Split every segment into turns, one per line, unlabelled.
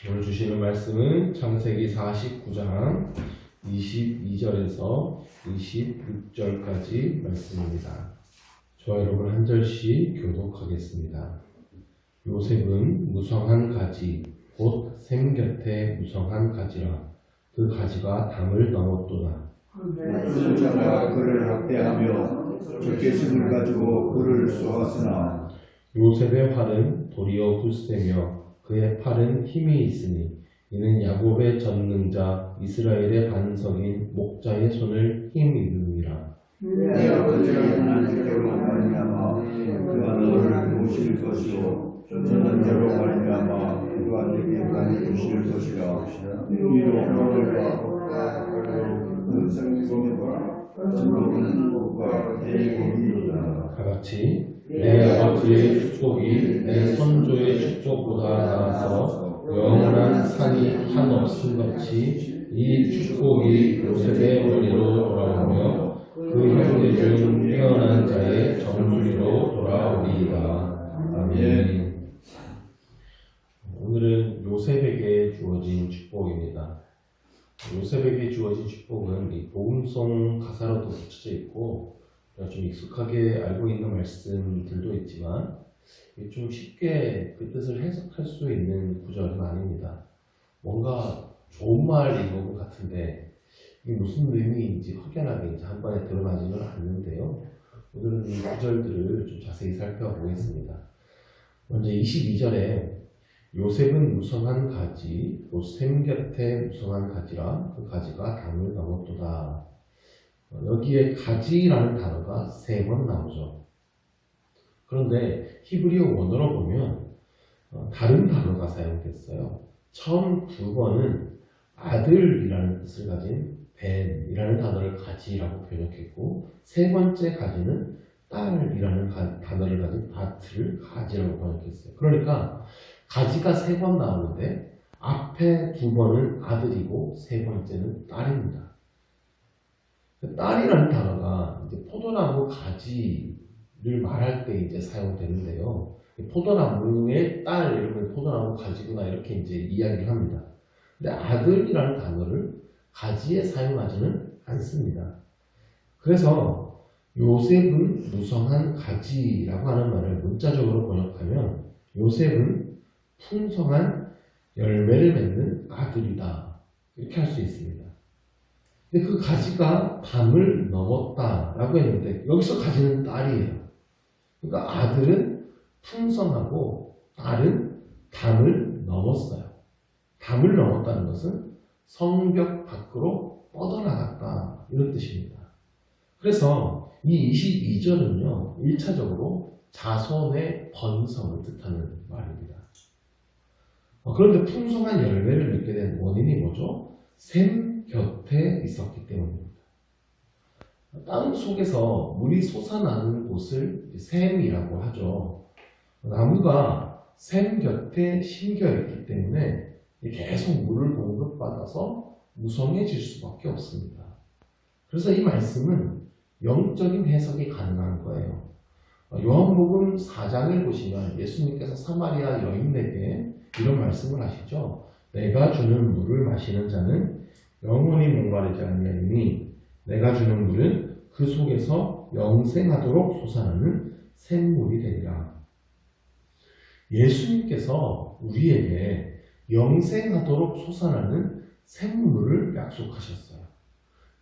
오늘 주시는 말씀은 창세기 49장 22절에서 26절까지 말씀입니다. 저와 여러분 한 절씩 교독하겠습니다. 요셉은 무성한 가지 곧 샘 곁에 무성한 가지라. 그 가지가 담을 넘었도다.
자가 그를 학대하며 적개심을 가지고 그를 쏘았으나
요셉의 활은 도리어 굳세며 그의 팔은 힘이 있으니 이는 야곱의 전능자 이스라엘의 반석인 목자의 손을 힘입음이라.
내 아버지의 하나님께로 말미암아 그가 너를 모실 것이요 전능자로 말미암아 그가 내게 간을 주실 것이라. 위로 너를 은성과 진복은 복과 대복이로다.
다같이 내 아버지의 축복이 내 선조의 축복보다 나아서 영원한 산이 한없음 같이 이 축복이 요셉의 머리로 돌아오며 그 형제 중 태어난 자의 정수리로 돌아오리이다. 아멘. 오늘은 요셉에게 주어진 축복입니다. 요셉에게 주어진 축복은 이 복음송 가사로도 붙여져 있고 좀 익숙하게 알고 있는 말씀들도 있지만 좀 쉽게 그 뜻을 해석할 수 있는 구절은 아닙니다. 뭔가 좋은 말인 것 같은데 이게 무슨 의미인지 확연하게 이제 한 번에 드러나지는 않는데요. 오늘은 이 구절들을 좀 자세히 살펴보겠습니다. 먼저 22절에 요셉은 무성한 가지, 또 샘 곁에 무성한 가지라. 그 가지가 담을 넘었도다. 여기에 가지라는 단어가 3번 나오죠. 그런데 히브리어 원어로 보면 다른 단어가 사용됐어요. 처음 2번은 아들이라는 뜻을 가진 벤이라는 단어를 가지라고 번역했고, 3번째 가지는 딸이라는 단어를 가진 바트를 가지라고 번역했어요. 그러니까 가지가 3번 나오는데 앞에 2번은 아들이고 3번째는 딸입니다. 딸이라는 단어가 이제 포도나무 가지를 말할 때 이제 사용되는데요. 포도나무의 딸 이러면 포도나무 가지구나 이렇게 이제 이야기를 합니다. 근데 아들이라는 단어를 가지에 사용하지는 않습니다. 그래서 요셉은 무성한 가지라고 하는 말을 문자적으로 번역하면 요셉은 풍성한 열매를 맺는 아들이다 이렇게 할 수 있습니다. 근데 그 가지가 담을 넘었다라고 했는데 여기서 가지는 딸이에요. 그러니까 아들은 풍성하고 딸은 담을 넘었어요. 담을 넘었다는 것은 성벽 밖으로 뻗어나갔다 이런 뜻입니다. 그래서 이 22절은요 1차적으로 자손의 번성을 뜻하는 말입니다. 그런데 풍성한 열매를 맺게 된 원인이 뭐죠? 샘 곁에 있었기 때문입니다. 땅 속에서 물이 솟아나는 곳을 샘이라고 하죠. 나무가 샘 곁에 심겨 있기 때문에 계속 물을 공급받아서 무성해질 수밖에 없습니다. 그래서 이 말씀은 영적인 해석이 가능한 거예요. 요한복음 4장을 보시면 예수님께서 사마리아 여인에게 이런 말씀을 하시죠. 내가 주는 물을 마시는 자는 영원히 목마르지 아니하리니 내가 주는 물은 그 속에서 영생하도록 솟아나는 샘물이 되리라. 예수님께서 우리에게 영생하도록 솟아나는 샘물을 약속하셨어요.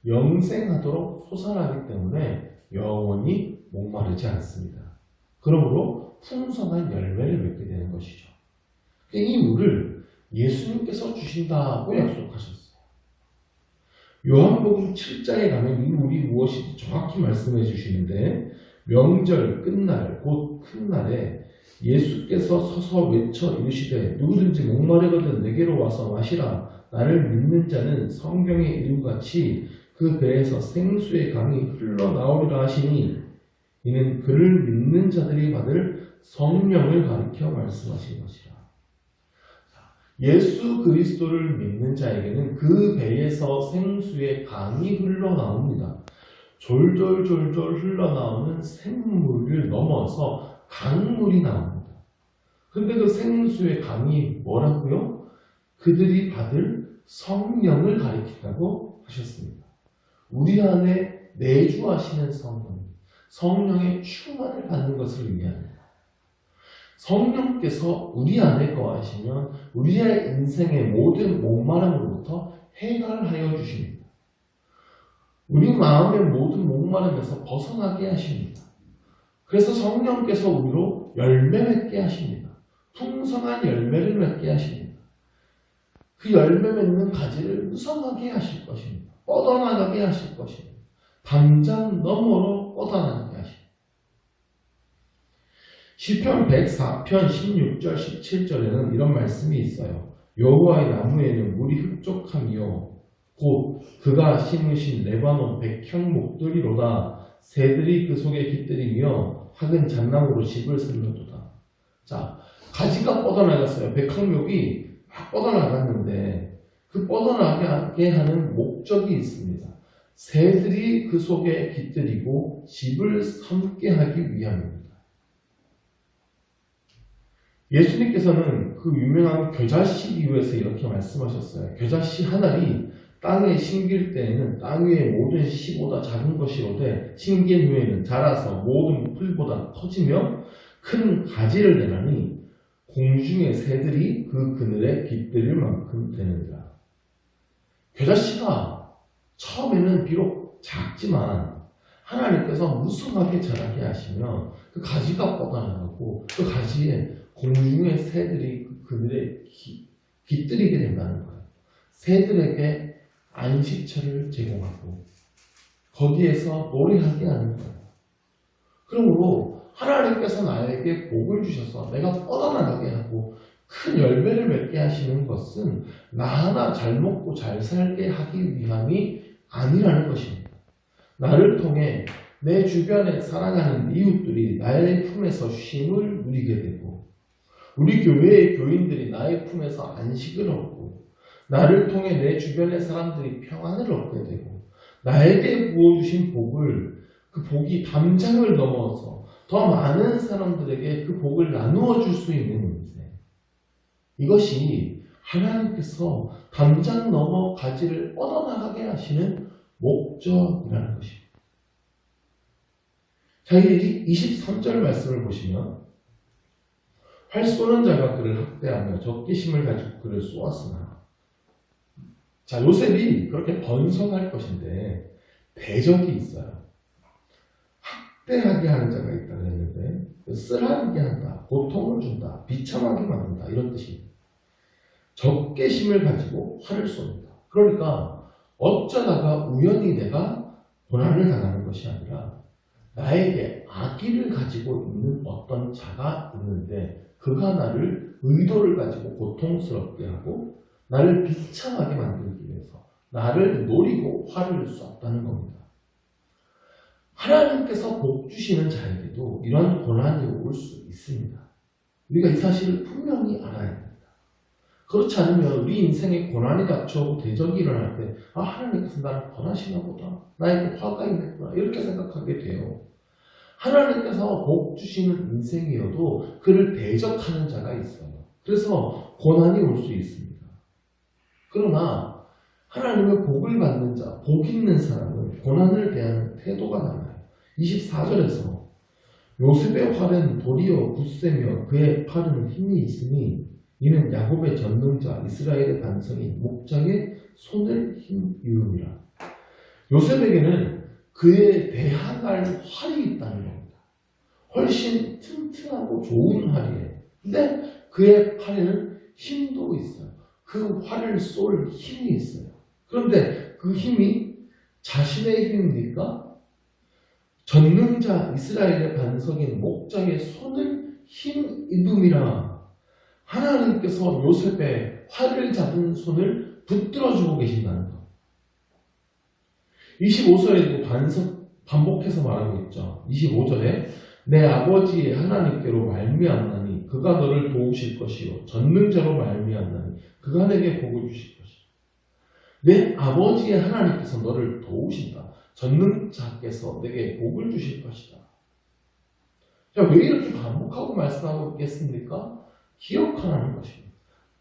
영생하도록 솟아나기 때문에 영원히 목마르지 않습니다. 그러므로 풍성한 열매를 맺게 되는 것이죠. 이 물을 예수님께서 주신다고 약속하셨어요. 요한복음 7장에 가면 이 물이 무엇인지 정확히 말씀해 주시는데 명절 끝날 곧 큰 날에 예수께서 서서 외쳐 이르시되 누구든지 목마르거든 내게로 와서 마시라. 나를 믿는 자는 성경의 이름같이 그 배에서 생수의 강이 흘러나오리라 하시니 이는 그를 믿는 자들이 받을 성령을 가리켜 말씀하신 것이라. 예수 그리스도를 믿는 자에게는 그 배에서 생수의 강이 흘러나옵니다. 졸졸졸졸 흘러나오는 샘물을 넘어서 강물이 나옵니다. 근데 그 생수의 강이 뭐라고요? 그들이 받을 성령을 가리킨다고 하셨습니다. 우리 안에 내주하시는 성령의 충만을 받는 것을 의미합니다. 성령께서 우리 안에 거하시면 우리의 인생의 모든 목마름으로부터 해결하여 주십니다. 우리 마음의 모든 목마름에서 벗어나게 하십니다. 그래서 성령께서 우리로 열매 맺게 하십니다. 풍성한 열매를 맺게 하십니다. 그 열매 맺는 가지를 무성하게 하실 것입니다. 뻗어나가게 하실 것입니다. 담장 너머로 뻗어나가게 하십니다. 시편 104편 16절 17절에는 이런 말씀이 있어요. 여호와의 나무에는 물이 흡족하며 곧 그가 심으신 레바논 백향목들이로다. 새들이 그 속에 깃들이며 학은 잣나무로 집을 세우도다. 자, 가지가 뻗어나갔어요. 백향목이 막 뻗어나갔는데 그 뻗어나가게 하는 목적이 있습니다. 새들이 그 속에 깃들이고 집을 삼게 하기 위함입니다. 예수님께서는 그 유명한 겨자씨 비유에서 이렇게 말씀하셨어요. 겨자씨 하나를 땅에 심길 때에는 땅 위의 모든 씨보다 작은 것이로되 심긴 후에는 자라서 모든 풀보다 커지며 큰 가지를 내나니 공중의 새들이 그 그늘에 깃들일 만큼 되느니라. 겨자씨가 처음에는 비록 작지만 하나님께서 무성하게 자라게 하시면 그 가지가 뻗어나가고 그 가지에 공중의 새들이 그 그늘에 깃들이게 된다는 거예요. 새들에게 안식처를 제공하고 거기에서 노래하게 하는 거예요. 그러므로 하나님께서 나에게 복을 주셔서 내가 뻗어나가게 하고 큰 열매를 맺게 하시는 것은 나 하나 잘 먹고 잘 살게 하기 위함이 아니라는 것입니다. 나를 통해 내 주변에 사랑하는 이웃들이 나의 품에서 쉼을 누리게 되고 우리 교회의 교인들이 나의 품에서 안식을 얻고 나를 통해 내 주변의 사람들이 평안을 얻게 되고 나에게 부어주신 복을 그 복이 담장을 넘어서 더 많은 사람들에게 그 복을 나누어 줄 수 있는 인생. 이것이 하나님께서 담장 넘어 가지를 뻗어나가게 하시는 목적이라는 것입니다. 자, 이 23절 말씀을 보시면 활 쏘는 자가 그를 학대하며 적개심을 가지고 그를 쏘았으나 자, 요셉이 그렇게 번성할 것인데 대적이 있어요. 학대하게 하는 자가 있다고 했는데 쓰라리게 한다, 고통을 준다, 비참하게 만든다 이런 뜻입니다. 적개심을 가지고 활을 쏩니다. 그러니까 어쩌다가 우연히 내가 고난을 당하는 것이 아니라 나에게 악의를 가지고 있는 어떤 자가 있는데 그가 나를 의도를 가지고 고통스럽게 하고 나를 비참하게 만들기 위해서 나를 노리고 활을 쐈다는 겁니다. 하나님께서 복 주시는 자에게도 이런 고난이 올 수 있습니다. 우리가 이 사실을 분명히 알아야 합니다. 그렇지 않으면 우리 인생에 고난이 닥쳐오고 대적이 일어날 때 하나님께서 나를 권하시나 보다. 나에게 화가 있겠구나. 이렇게 생각하게 돼요. 하나님께서 복 주시는 인생이어도 그를 대적하는 자가 있어요. 그래서 고난이 올 수 있습니다. 그러나 하나님의 복을 받는 자, 복 있는 사람은 고난을 대하는 태도가 달라요. 24절에서 요셉의 활은 도리어 굳세며 그의 팔은 힘이 있으니 이는 야곱의 전능자 이스라엘의 반성인 목장의 손을 힘이음이라. 요셉에게는 그에 대항할 활이 있다는 겁니다. 훨씬 튼튼하고 좋은 활이에요. 근데 그의 팔에는 힘도 있어요. 그 활을 쏠 힘이 있어요. 그런데 그 힘이 자신의 힘입니까? 전능자 이스라엘의 반석인 목장의 손을 힘입음이라. 하나님께서 요셉의 활을 잡은 손을 붙들어주고 계신다는 것. 25절에도 반복해서 말하고 있죠. 25절에 내 아버지의 하나님께로 말미암나니 그가 너를 도우실 것이요 전능자로 말미암나니 그가 내게 복을 주실 것이요. 내 아버지의 하나님께서 너를 도우신다. 전능자께서 내게 복을 주실 것이다. 자, 왜 이렇게 반복하고 말씀하고 있겠습니까? 기억하라는 것입니다.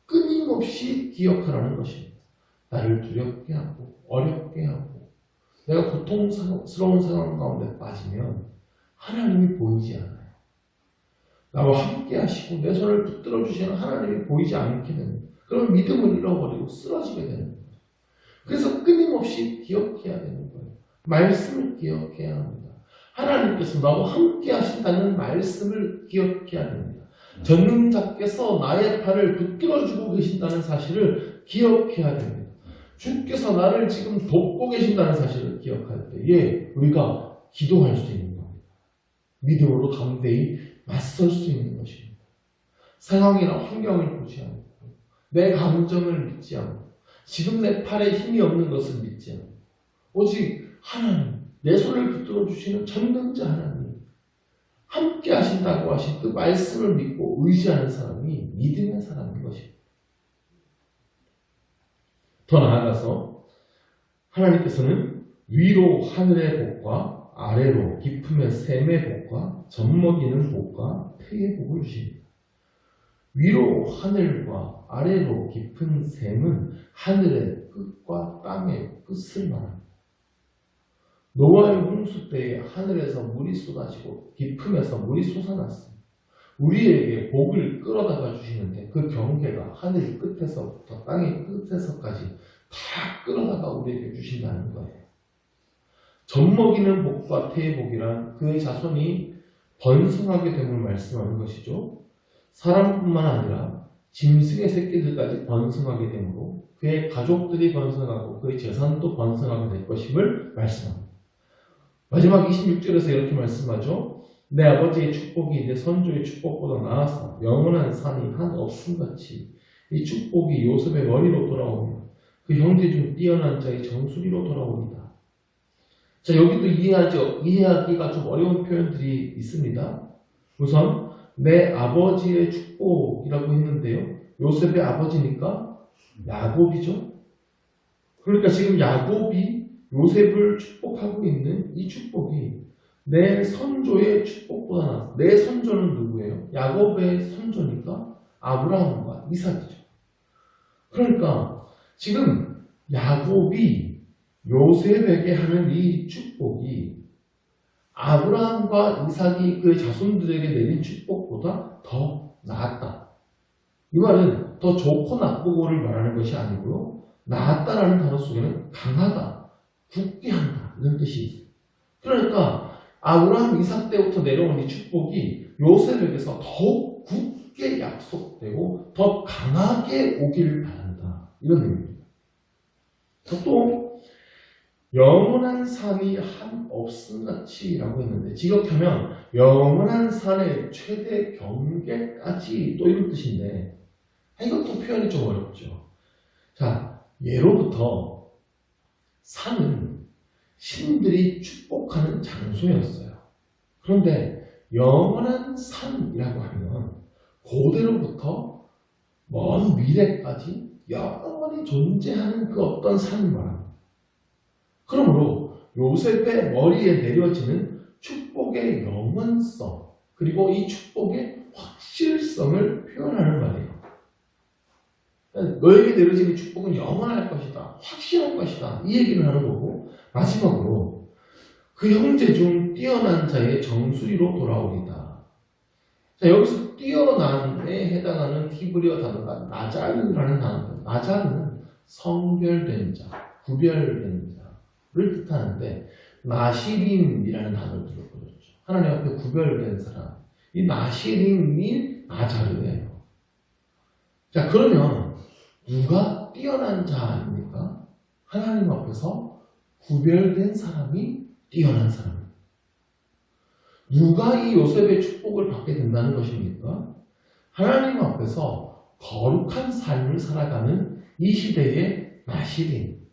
끊임없이 기억하라는 것입니다. 나를 두렵게 하고 어렵게 하고 내가 고통스러운 상황 가운데 빠지면 하나님이 보이지 않아요. 나와 함께 하시고 내 손을 붙들어 주시는 하나님이 보이지 않게 됩니다. 그럼 믿음을 잃어버리고 쓰러지게 되는 거예요. 그래서 끊임없이 기억해야 되는 거예요. 말씀을 기억해야 합니다. 하나님께서 나와 함께 하신다는 말씀을 기억해야 됩니다. 전능자께서 나의 팔을 붙들어주고 계신다는 사실을 기억해야 됩니다. 주께서 나를 지금 돕고 계신다는 사실을 기억할 때에 우리가 기도할 수 있는 겁니다. 믿음으로 담대히 맞설 수 있는 것입니다. 상황이나 환경을 보지 않고 내 감정을 믿지 않고 지금 내 팔에 힘이 없는 것을 믿지 않고 오직 하나님, 내 손을 붙들어 주시는 전능자 하나님 함께 하신다고 하신 그 말씀을 믿고 의지하는 사람이 믿음의 사람인 것입니다. 더 나아가서 하나님께서는 위로 하늘의 복과 아래로 깊음의 샘의 복과 젖먹이는 복과 태의 복을 주십니다. 위로 하늘과 아래로 깊은 샘은 하늘의 끝과 땅의 끝을 말합니다. 노아의 홍수 때에 하늘에서 물이 쏟아지고 깊음에서 물이 솟아났습니다. 우리에게 복을 끌어다가 주시는데 그 경계가 하늘 끝에서부터 땅의 끝에서까지 다 끌어다가 우리에게 주신다는 거예요. 젖먹이는 복과 태의 복이란 그의 자손이 번성하게 됨을 말씀하는 것이죠. 사람뿐만 아니라 짐승의 새끼들까지 번성하게 되므로 그의 가족들이 번성하고 그의 재산도 번성하게 될 것임을 말씀합니다. 마지막 26절에서 이렇게 말씀하죠. 내 아버지의 축복이 내 선조의 축복보다 나아서 영원한 산이 한 없음같이 이 축복이 요셉의 머리로 돌아오며 그 형제 중 뛰어난 자의 정수리로 돌아옵니다. 자, 여기도 이해하기가 좀 어려운 표현들이 있습니다. 우선 내 아버지의 축복이라고 했는데요. 요셉의 아버지니까 야곱이죠. 그러니까 지금 야곱이 요셉을 축복하고 있는 이 축복이 내 선조의 축복보다 나아서 내 선조는 누구예요? 야곱의 선조니까 아브라함과 이삭이죠. 그러니까 지금 야곱이 요셉에게 하는 이 축복이 아브라함과 이삭이 그 자손들에게 내린 축복보다 더 나았다. 이 말은 더 좋고 나쁘고를 말하는 것이 아니고요. 나았다라는 단어 속에는 강하다, 굳게 한다 이런 뜻이 있어요. 그러니까 아브라함, 이삭 때부터 내려온 이 축복이 요셉에게서 더욱 굳게 약속되고 더 강하게 오기를 바란다 이런 의미입니다. 또 영원한 산이 한 없음같이라고 했는데 직역하면 영원한 산의 최대 경계까지 또 이런 뜻인데 이것도 표현이 좀 어렵죠. 자, 예로부터 산은 신들이 축복하는 장소였어요. 그런데 영원한 산이라고 하면 고대로부터 먼 미래까지 영원히 존재하는 그 어떤 산을 말합니다. 그러므로 요셉의 머리에 내려지는 축복의 영원성 그리고 이 축복의 확실성을 표현하는 말이에요. 너에게 내려지는 축복은 영원할 것이다. 확실할 것이다. 이 얘기를 하는 거고 마지막으로 그 형제 중 뛰어난 자의 정수리로 돌아오리다. 자, 여기서 뛰어난에 해당하는 히브리어 단어가 나자르라는 단어입니다. 나자르는 성별된 자, 구별된 자를 뜻하는데 나시림이라는 단어를 들어보셨죠. 하나님 앞에 구별된 사람. 이 나시림이 나자르예요. 자, 그러면 누가 뛰어난 자입니까? 하나님 앞에서 구별된 사람이 뛰어난 사람입니다. 누가 이 요셉의 축복을 받게 된다는 것입니까? 하나님 앞에서 거룩한 삶을 살아가는 이 시대의 나시림,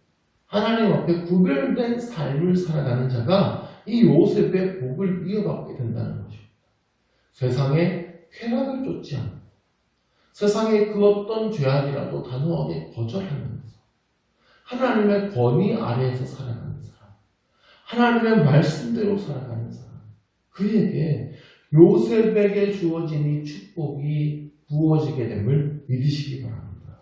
하나님 앞에 구별된 삶을 살아가는 자가 이 요셉의 복을 이어받게 된다는 것입니다. 세상의 쾌락을 쫓지 않고 세상의 그 어떤 죄악이라도 단호하게 거절하면서 하나님의 권위 아래에서 살아가는 사람, 하나님의 말씀대로 살아가는 사람, 그에게 요셉에게 주어진 이 축복이 부어지게 됨을 믿으시기 바랍니다.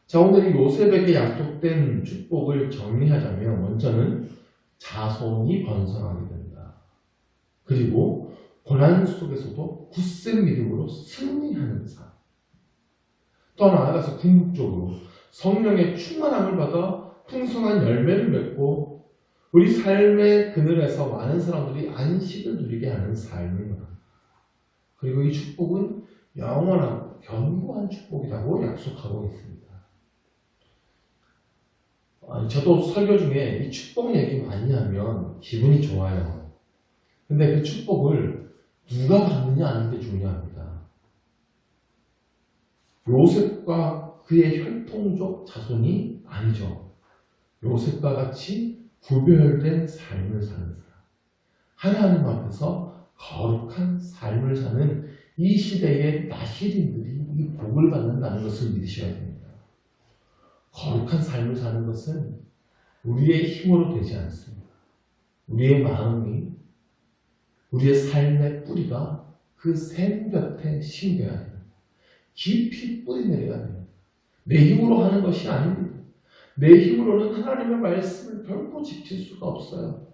자, 오늘 이 요셉에게 약속된 축복을 정리하자면 먼저는 자손이 번성하게 된다. 그리고 고난 속에서도 굳센 믿음으로 승리하는 삶. 또 나아가서 궁극적으로 성령의 충만함을 받아 풍성한 열매를 맺고 우리 삶의 그늘에서 많은 사람들이 안식을 누리게 하는 삶을 말합니다. 그리고 이 축복은 영원하고 견고한 축복이라고 약속하고 있습니다. 저도 설교 중에 이 축복 얘기 많이 하면 기분이 좋아요. 근데 그 축복을 누가 받느냐 하는 게 중요합니다. 요셉과 그의 혈통적 자손이 아니죠. 요셉과 같이 구별된 삶을 사는 사람. 하나님 앞에서 거룩한 삶을 사는 이 시대의 나시린들이 이 복을 받는다는 것을 믿으셔야 됩니다. 거룩한 삶을 사는 것은 우리의 힘으로 되지 않습니다. 우리의 마음이, 우리의 삶의 뿌리가 그 샘 곁에 심겨야 됩니다. 깊이 뿌리 내려야 됩니다. 내 힘으로 하는 것이 아닙니다. 내 힘으로는 하나님의 말씀을 결코 지킬 수가 없어요.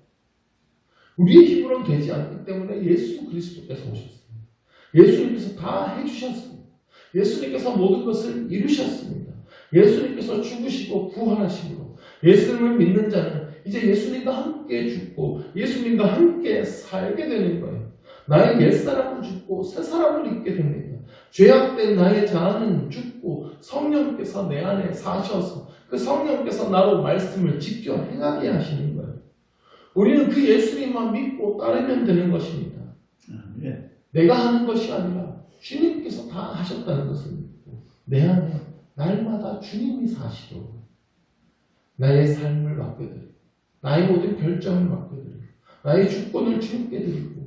우리의 힘으로는 되지 않기 때문에 예수 그리스도께서 오셨습니다. 예수님께서 다 해주셨습니다. 예수님께서 모든 것을 이루셨습니다. 예수님께서 죽으시고 부활하심으로 예수님을 믿는 자는 이제 예수님과 함께 죽고 예수님과 함께 살게 되는 거예요. 나의 옛사람은 죽고 새사람을 입게 됩니다. 죄악된 나의 자아는 죽고 성령께서 내 안에 사셔서 그 성령께서 나로 말씀을 지켜 행하게 하시는 거예요. 우리는 그 예수님만 믿고 따르면 되는 것입니다. 내가 하는 것이 아니라 주님께서 다 하셨다는 것을 믿고 내 안에 날마다 주님이 사시도록 나의 삶을 맡겨드리고 나의 모든 결정을 맡겨드리고 나의 주권을 주님께 드리고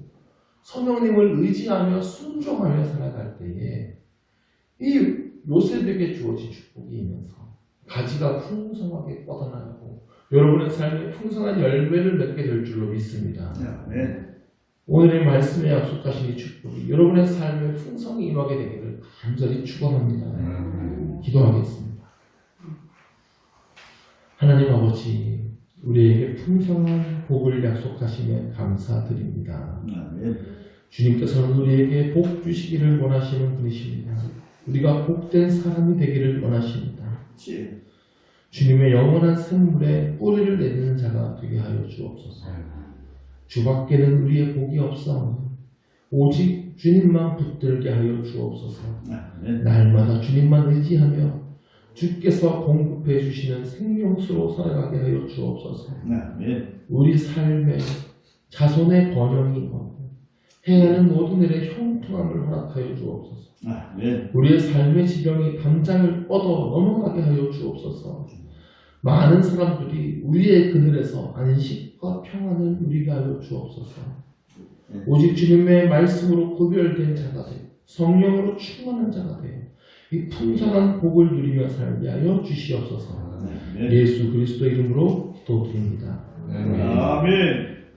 성령님을 의지하며 순종하며 살아갈 때에 이 요셉에게 주어진 축복이 있면서 가지가 풍성하게 뻗어나가고 여러분의 삶에 풍성한 열매를 맺게 될 줄로 믿습니다. 오늘의 말씀에 약속하신 이 축복이 여러분의 삶에 풍성히 임하게 되기를 간절히 축원합니다. 기도하겠습니다. 하나님 아버지, 우리에게 풍성한 복을 약속하심에 감사드립니다. 주님께서는 우리에게 복 주시기를 원하시는 분이십니다. 우리가 복된 사람이 되기를 원하십니다. 주님의 영원한 샘물에 뿌리를 내리는 자가 되게 하여 주옵소서. 주밖에는 우리의 복이 없사오니 오직 주님만 붙들게 하여 주옵소서. 날마다 주님만 의지하며 주께서 공급해 주시는 생명수로 살아가게 하여 주옵소서. 우리 삶에 자손의 번영이 임하고 행하는 모든 일에 형통함을 허락하여 주옵소서. 우리의 삶의 지경이 담장을 뻗어 넘어가게 하여 주옵소서. 많은 사람들이 우리의 그늘에서 안식과 평안을 누리게 하여 주옵소서. 오직 주님의 말씀으로 구별된 자가 되어 성령으로 충만한 자가 되어 이 풍성한 복을 누리며 살게 하여 주시옵소서. 예수 그리스도 이름으로 기도드립니다.
아멘.